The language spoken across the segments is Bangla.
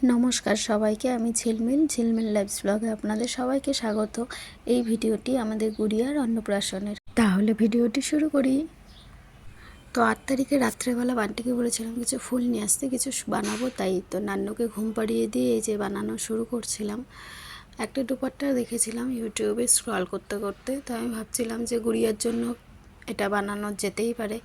নমস্কার সবাইকে, আমি ঝিলমিল লাইভস ব্লগে আপনাদের সবাইকে স্বাগত। এই ভিডিওটি আমাদের গুড়িয়ার অন্নপ্রাশনের। তাহলে ভিডিওটি শুরু করি। তো 8 তারিখে রাত্রেবেলা বান্টিকে বলেছিলাম কিছু ফুল নিয়ে আসতে, কিছু বানাবো, তাই তো নান্নুকে ঘুম পাড়িয়ে দিয়ে এই যে বানানো শুরু করছিলাম। একটা দুপাট্টা দেখেছিলাম ইউটিউবে স্ক্রল করতে করতে, তো আমি ভাবছিলাম যে গুড়িয়ার জন্য এটা বানানো যেতেই পারে।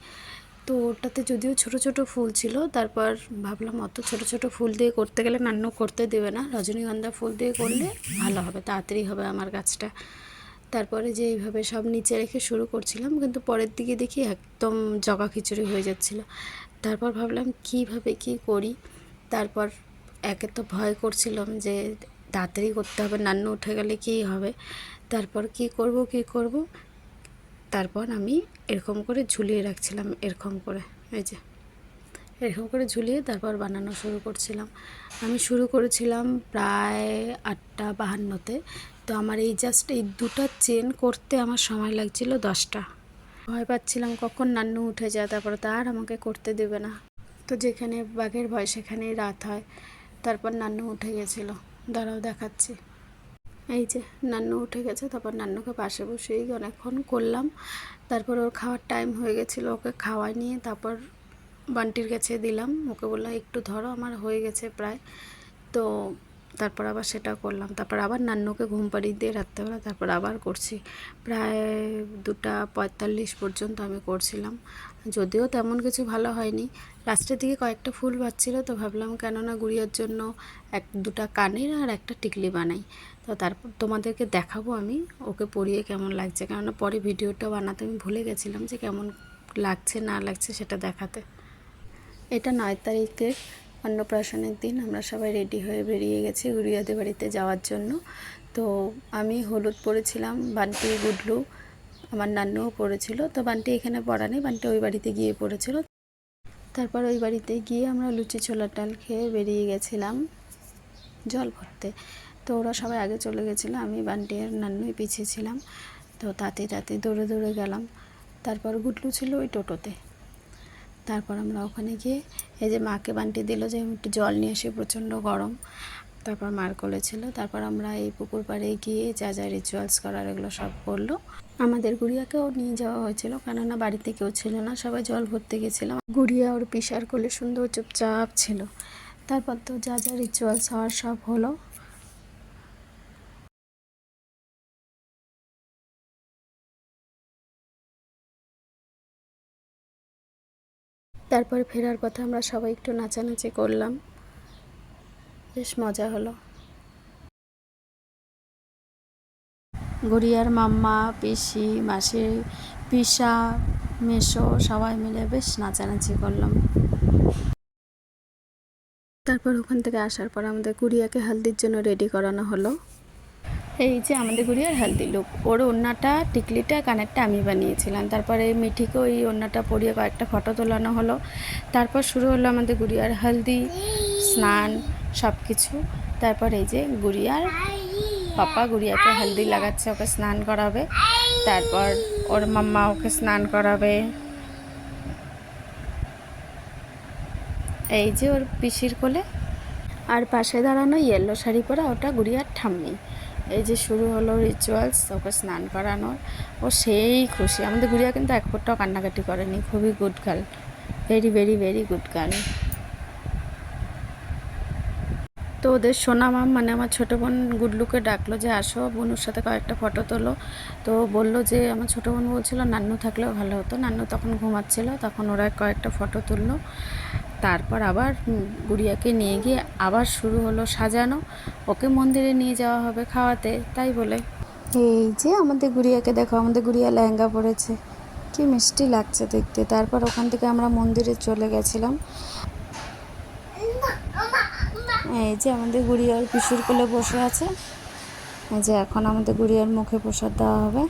তো ওটাতে যদিও ছোট ছোট ফুল ছিল, তারপর ভাবলাম অত ছোট ছোট ফুল দিয়ে করতে গেলে নান্নু করতে দেবে না, রজনীগন্ধা ফুল দিয়ে করলে ভালো হবে, তাড়াতাড়ি হবে আমার কাজটা। তারপরে যে এইভাবে সব নিচে রেখে শুরু করছিলাম, কিন্তু পরের দিকে দেখি একদম জগা খিচুড়ি হয়ে যাচ্ছিলো। তারপর ভাবলাম কিভাবে কি করি। তারপর একে তো ভয় করছিলাম যে তাড়াতাড়ি করতে হবে, নান্নু উঠে গেলে কী হবে। তারপর কি করব। তারপর আমি এরকম করে ঝুলিয়ে রাখছিলাম, এরকম করে, এই যে এরকম করে ঝুলিয়ে তারপর বানানো শুরু করছিলাম। আমি শুরু করেছিলাম প্রায় 8:52-তে। তো আমার এই জাস্ট এই দুটো চেন করতে আমার সময় লাগছিল 10টা। ভয় পাচ্ছিলাম কখন নান্নু উঠে যায়, তারপরে তার আমাকে করতে দেবে না। তো যেখানে বাঘের ভয় সেখানেই রাত হয়। তারপর নান্নু উঠে গেছিলো, দাঁড়াও দেখাচ্ছি। এই যে নান্নু উঠে গেছে, তারপর নান্নুকে পাশে বসেই অনেকক্ষণ করলাম। তারপর ওর খাওয়ার টাইম হয়ে গেছিলো, ওকে খাওয়াই নিয়ে তারপর বান্টির কাছে দিলাম। ওকে বললাম একটু ধরো, আমার হয়ে গেছে প্রায়। তো তারপর আবার সেটা করলাম, তারপর আবার নান্নুকে ঘুম পাড়িয়ে দিয়ে রাত্রেবেলা তারপর আবার করছি। প্রায় 2:45 পর্যন্ত আমি করছিলাম, যদিও তেমন কিছু ভালো হয়নি। লাস্টের দিকে কয়েকটা ফুল বাজছিল, তো ভাবলাম কেননা গুড়িয়ার জন্য 1-2টা কানের আর একটা টিকলি বানাই। তো তারপর তোমাদেরকে দেখাবো আমি ওকে পরিয়ে কেমন লাগছে, কেননা পরে ভিডিওটা বানাতে আমি ভুলে গেছিলাম যে কেমন লাগছে না লাগছে সেটা দেখাতে। এটা 9 তারিখের অন্নপ্রাশনের দিন। আমরা সবাই রেডি হয়ে বেরিয়ে গেছি গুড়িয়াদের বাড়িতে যাওয়ার জন্য। তো আমি হলুদ পরেছিলাম, বান্টি গুডলু আমার নান্নুও পরেছিল। তো বান্টি এখানে পরা নেই, বান্টি ওই বাড়িতে গিয়ে পড়েছিল। তারপর ওই বাড়িতে গিয়ে আমরা লুচি ছোলার ডাল খেয়ে বেরিয়ে গেছিলাম জল ভরতে। তো ওরা সবাই আগে চলে গেছিলো, আমি বান্টি আর নান্নুই পিছিয়ে ছিলাম। তো তাতে দৌড়ে দৌড়ে গেলাম। তারপর গুডলু ছিল ওই টোটোতে। তারপর আমরা ওখানে গিয়ে এই যে মাকে বান্টি দিল যে আমি একটু জল নিয়ে আসি, প্রচণ্ড গরম। তারপর মার কোলে ছিল। তারপর আমরা এই পুকুর পাড়ে গিয়ে যা যা রিচুয়ালস করার এগুলো সব করলো। আমাদের গুড়িয়াকেও নিয়ে যাওয়া হয়েছিল, কেননা বাড়িতে কেউ ছিল না, সবাই জল ভরতে গেছিলাম। গুড়িয়া ওর পিসার কোলে সুন্দর চুপচাপ ছিল। তারপর তো যা যা রিচুয়ালস হওয়ার সব হলো। তারপর ফেরার পথে আমরা সবাই একটু নাচানাচি করলাম, বেশ মজা হলো। গুড়িয়ার মাম্মা, পিসি, মাসি, পিসা, মেসো সবাই মিলে বেশ নাচানাচি করলাম। তারপর ওখান থেকে আসার পর আমাদের গুড়িয়াকে হলদির জন্য রেডি করানো হলো। এই যে আমাদের গুড়িয়ার হলদি লুক, ওর ওড়নাটা, টিকলিটা, কানেরটা আমি বানিয়েছিলাম। তারপরে মিঠিকে ওই ওড়নাটা পরিয়ে কয়েকটা ফটো তোলানো হলো। তারপর শুরু হলো আমাদের গুড়িয়ার হলদি, স্নান, সব কিছু। তারপর এই যে গুড়িয়ার পাপা গুড়িয়াকে হলদি লাগাচ্ছে, ওকে স্নান করাবে। তারপর ওর মাম্মা ওকে স্নান করাবে। এই যে ওর পিসির কোলে, আর পাশে দাঁড়ানো ইয়েলো শাড়ি পরা ওটা গুড়িয়ার ঠাম্মি। এই যে শুরু হলো রিচুয়ালস, ওকে স্নান করানোর। ও সেই খুশি। আমাদের গুড়িয়া কিন্তু এক ফোঁটাও কান্নাকাটি করেনি, খুবই good girl, very very very good girl. তো ওদের সোনা মাম মানে আমার ছোটো বোন গুডলুকে ডাকলো যে আসো বোনুর সাথে কয়েকটা ফটো তোলো। তো বললো যে আমার ছোটো বোন বলছিল নান্নু থাকলেও ভালো হতো, নান্নু তখন ঘুমাচ্ছিল, তখন ওরা কয়েকটা ফটো তুললো। তারপর আবার গুড়িয়াকে নিয়ে গিয়ে আবার শুরু হলো সাজানো, ওকে মন্দিরে নিয়ে যাওয়া হবে খাওয়াতে, তাই বলে। এই যে আমাদের গুড়িয়াকে দেখো, আমাদের গুড়িয়া লেহেঙ্গা পরেছে, কি মিষ্টি লাগছে দেখতে। তারপর ওখান থেকে আমরা মন্দিরে চলে গেছিলাম। এই যে আমাদের গুড়িয়ার পিসির কোলে বসে আছে। এই যে এখন আমাদের গুড়িয়ার মুখে প্রসাদ দেওয়া হবে।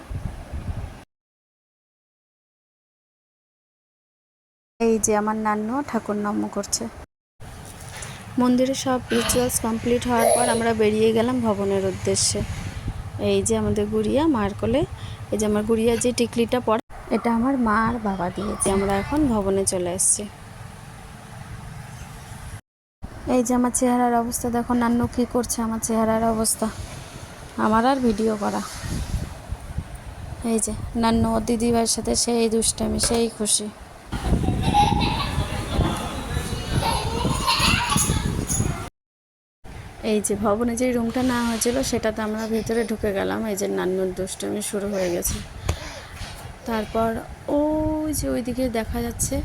এই যে আমার নান্নু ঠাকুর নাম করছে। মন্দিরে সব রিচুয়ালস কমপ্লিট হওয়ার পর আমরা বেরিয়ে গেলাম ভবনের উদ্দেশ্যে। এই যে আমাদের গুড়িয়া মার কোলে। এই যে আমার গুড়িয়া যে টিকলিটা পরে, এটা আমার মা আর বাবা দিয়েছে। আমরা এখন ভবনে চলে এসেছি। এই যে আমার চেহারার অবস্থা দেখো, নান্নু কী করছে আমার চেহারার অবস্থা, আমার আর ভিডিও করা। এই যে নান্নু ওর দিদিভাইয়ের সাথে সেই দুষ্টামি, সেই খুশি। এই যে ভবনে যে রুমটা না হয়েছিল সেটাতে আমরা ভেতরে ঢুকে গেলাম। এই যে নান্নুর দুষ্টামি শুরু হয়ে গেছে। তারপর ওই যে ওইদিকে দেখা যাচ্ছে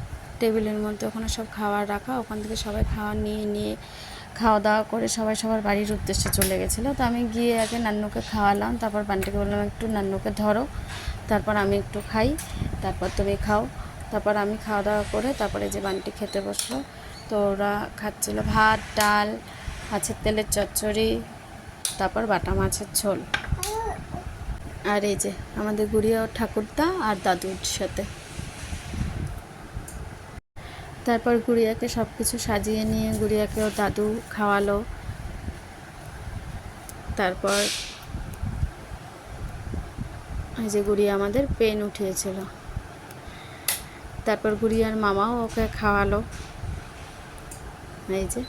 টেবিলের মধ্যে ওখানে সব খাবার রাখা, ওখান থেকে সবাই খাওয়া নিয়ে খাওয়া দাওয়া করে সবাই সবার বাড়ির উদ্দেশ্যে চলে গেছিলো। তো আমি গিয়ে আগে নান্নুকে খাওয়ালাম, তারপর বান্টিকে বললাম একটু নান্নুকে ধরো, তারপর আমি একটু খাই, তারপর তুমি খাও। তারপর আমি খাওয়া দাওয়া করে তারপরে যে বান্টি খেতে বসলো। তো ওরা খাচ্ছিল ভাত, ডাল, মাছের তেলের চচ্চড়ি, তারপর বাটা মাছের ঝোল। আর এই যে আমাদের গুড়িয়া ঠাকুরদা আর দাদুর সাথে। তারপর গুড়িয়াকে সব কিছু সাজিয়ে নিয়ে গুড়িয়াকেও দাদু খাওয়ালো। তারপর এই যে গুড়িয়া আমাদের পেন উঠিয়েছিল, তারপর গুড়িয়ার মামাও ওকে খাওয়ালো। এই যে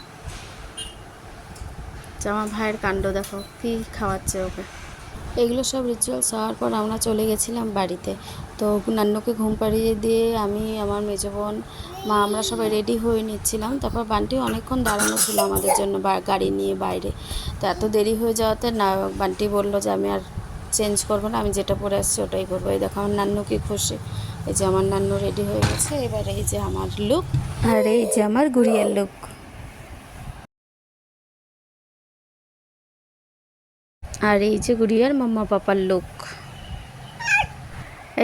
আমার ভাইয়ের কাণ্ড দেখো, কি খাওয়াচ্ছে ওকে। এগুলো সব রিচুয়ালস হওয়ার পর আমরা চলে গেছিলাম বাড়িতে। তো নান্নুকে ঘুম পাড়িয়ে দিয়ে আমি, আমার মেজো বোন, মা, আমরা সবাই রেডি হয়ে নিচ্ছিলাম। তারপর বান্টি অনেকক্ষণ দাঁড়ানো ছিল আমাদের জন্য গাড়ি নিয়ে বাইরে। তো এত দেরি হয়ে যাওয়াতে না বান্টি বললো যে আমি আর চেঞ্জ করবো না, আমি যেটা পরে আসছি ওটাই করবো। এই দেখো আমার নান্নু কি খুশি। এই যে আমার নান্নু রেডি হয়ে গেছে। এবার এই যে আমার লুক, আর এই যে আমার গুড়িয়ার লুক। আর এই যে গুড়িয়ার মাম্মা পাপার লুক।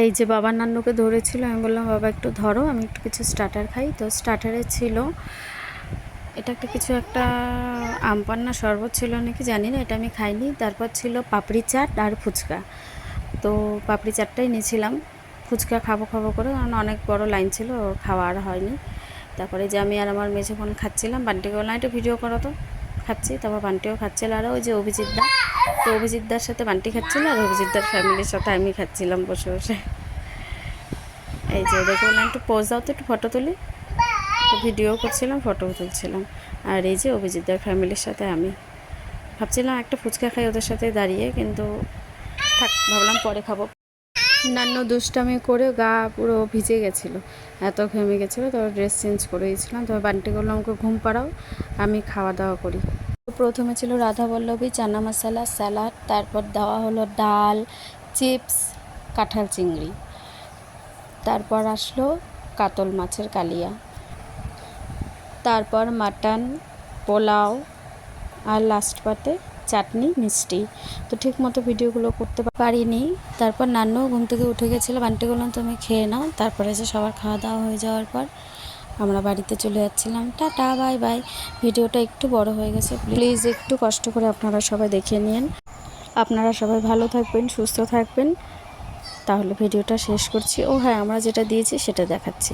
এই যে বাবা নান্নুকে ধরেছিল, আমি বললাম বাবা একটু ধরো, আমি একটু কিছু স্টার্টার খাই। তো স্টার্টারে ছিল এটা কিছু একটা আমপান্না শরবত ছিল নাকি জানি না, এটা আমি খাইনি। তারপর ছিল পাপড়ি চাট আর ফুচকা। তো পাপড়ি চাটটাই নিয়েছিলাম, ফুচকা খাবো করে, কারণ অনেক বড় লাইন ছিল, খাওয়া আর হয়নি। তারপরে যে আমি আর আমার মেঝে বোন খাচ্ছিলাম, বান্টিকে বললাম একটু ভিডিও করো তো, খাচ্ছি। তারপর বান্টিও খাচ্ছিল, আর ওই যে অভিজিৎদা, তো অভিজিৎদার সাথে বান্টি খাচ্ছিল, আর অভিজিৎদার ফ্যামিলির সাথে আমি খাচ্ছিলাম বসে বসে। এই যে দেখো বললাম একটু পোজ দাও তো, একটু ফটো তুলি। তো ভিডিও করছিলাম, ফটোও তুলছিলাম। আর এই যে অভিজিৎদার ফ্যামিলির সাথে আমি ভাবছিলাম একটা ফুচকা খাই ওদের সাথে দাঁড়িয়ে, কিন্তু থাক, ভাবলাম পরে খাবো। নান্নু দুষ্টামি করে গা পুরো ভিজে গেছিলো, এত ঘেমে গেছিলো। তো ড্রেস চেঞ্জ করে দিয়েছিলাম। তবে বান্টি করলাম আমাকে ঘুম পাড়াও, আমি খাওয়া দাওয়া করি। প্রথমে ছিল রাধাবল্লভী চানা মশলা স্যালাড, তারপর দেওয়া হলো ডাল, চিপস, কাঁঠাল চিংড়ি, তারপর আসলো কাতল মাছের কালিয়া, তারপর মাটন, পোলাও, আর লাস্ট পাতে চাটনি, মিষ্টি। তো ঠিক মতো ভিডিওগুলো করতে পারিনি। তারপর নান্নু ঘুম থেকে উঠে গেছিলো, বান্টি বললাম তুমি খেয়ে নাও। তারপরে যে সবার খাওয়া দাওয়া হয়ে যাওয়ার পর আমরা বাড়িতে চলে যাচ্ছিলাম। Tata, bye bye. ভিডিওটা একটু বড় হয়ে গেছে, প্লিজ একটু কষ্ট করে আপনারা সবাই দেখে নিন। আপনারা সবাই ভালো থাকবেন, সুস্থ থাকবেন। তাহলে ভিডিওটা শেষ করছি। ও হ্যাঁ, আমরা যেটা দিয়েছি সেটা দেখাচ্ছি।